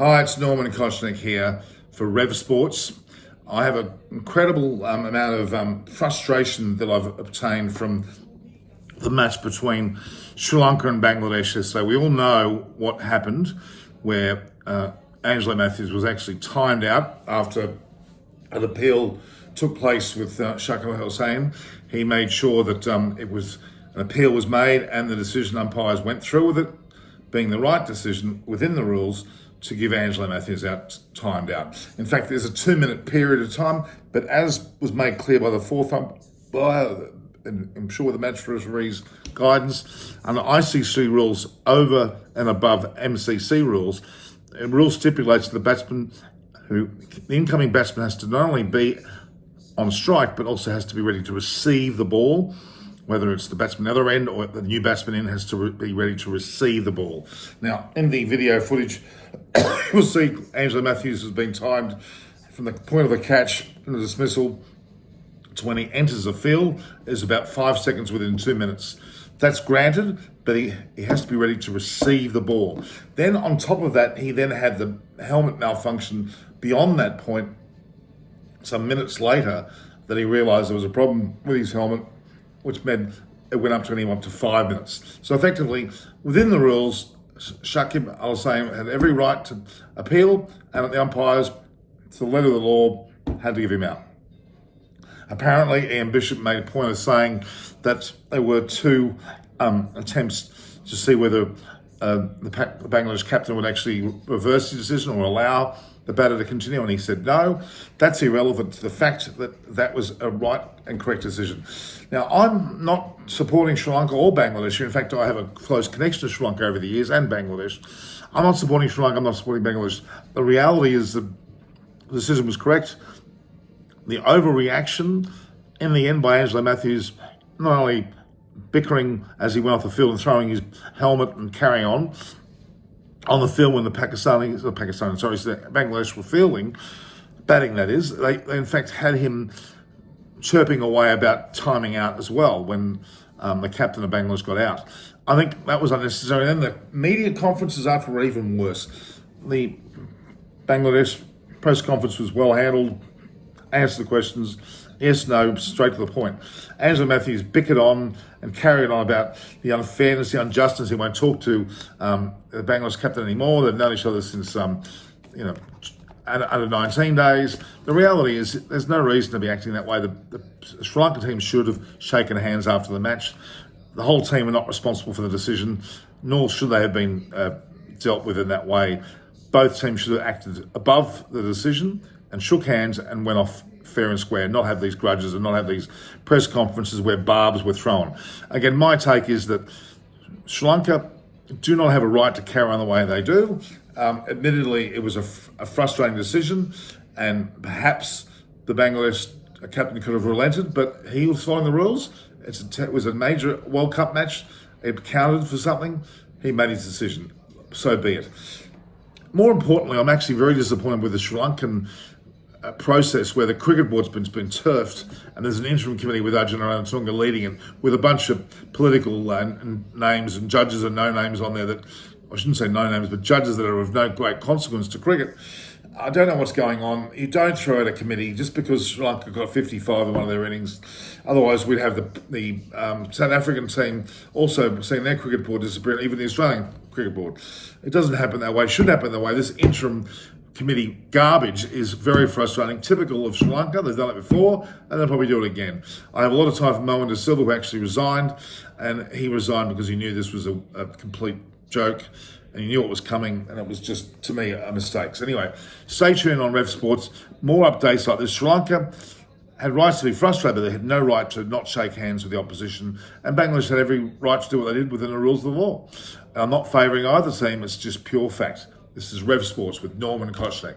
Hi, it's Norman Kochnick here for Rev Sports. I have an incredible amount of frustration that I've obtained from the match between Sri Lanka and Bangladesh yesterday. We all know what happened, where Angelo Matthews was actually timed out after an appeal took place with Shakil Hussain. He made sure that an appeal was made and the decision umpires went through with it, being the right decision within the rules to give Angelo Matthews timed out. In fact, there's a 2-minute period of time, but as was made clear by the fourth umpire, and I'm sure the match referee's guidance, under ICC rules over and above MCC rules, the rule stipulates that the incoming batsman has to not only be on strike, but also has to be ready to receive the ball, whether it's the batsman at the other end or the new batsman in has to be ready to receive the ball. Now, in the video footage, you'll see Angelo Matthews has been timed from the point of the catch and the dismissal to when he enters the field is about 5 seconds within 2 minutes. That's granted, but he has to be ready to receive the ball. Then on top of that, he then had the helmet malfunction beyond that point some minutes later that he realised there was a problem with his helmet, which meant it went up to anyone up to 5 minutes. So effectively, within the rules, Shakib Al Hussain had every right to appeal, and the umpires, to the letter of the law, had to give him out. Apparently, Ian Bishop made a point of saying that there were two attempts to see whether the Bangladesh captain would actually reverse the decision or allow the batter to continue, and he said no. That's irrelevant to the fact that that was a right and correct decision. Now, I'm not supporting Sri Lanka or Bangladesh. In fact, I have a close connection to Sri Lanka over the years and Bangladesh. I'm not supporting Sri Lanka, I'm not supporting Bangladesh. The reality is the decision was correct. The overreaction in the end by Angelo Matthews, not only bickering as he went off the field and throwing his helmet and carrying on the field when the Bangladesh were fielding, batting that is, they in fact had him chirping away about timing out as well when the captain of Bangladesh got out. I think that was unnecessary. And then the media conferences after were even worse. The Bangladesh press conference was well handled, answered the questions, yes, no, straight to the point. Angelo Matthews bickered on and carried on about the unfairness, the injustice. He won't talk to the Bangladesh captain anymore. They've known each other since, under 19 days. The reality is there's no reason to be acting that way. The Sri Lanka team should have shaken hands after the match. The whole team are not responsible for the decision, nor should they have been dealt with in that way. Both teams should have acted above the decision and shook hands and went off fair and square, not have these grudges and not have these press conferences where barbs were thrown. Again, my take is that Sri Lanka do not have a right to carry on the way they do. Admittedly, it was a frustrating decision, and perhaps the Bangladesh captain could have relented, but he was following the rules. It was a major World Cup match. It counted for something. He made his decision. So be it. More importantly, I'm actually very disappointed with the Sri Lankan process where the cricket board's been turfed, and there's an interim committee with Arjun Ranatunga leading it, with a bunch of political names and judges and no names on there that, I shouldn't say no names, but judges that are of no great consequence to cricket. I don't know what's going on. You don't throw out a committee just because Sri Lanka got 55 in one of their innings. Otherwise, we'd have the South African team also seeing their cricket board disappear, and even the Australian cricket board. It doesn't happen that way. It shouldn't happen that way. This interim committee garbage is very frustrating, typical of Sri Lanka. They've done it before, and they'll probably do it again. I have a lot of time for Mohan De Silva, who actually resigned, and he resigned because he knew this was a complete joke, and he knew it was coming, and it was just, to me, a mistake. So anyway, stay tuned on Rev Sports. More updates like this. Sri Lanka had rights to be frustrated, but they had no right to not shake hands with the opposition, and Bangladesh had every right to do what they did within the rules of the law. I'm not favouring either team, it's just pure fact. This is Rev Sports with Norman Kochnick.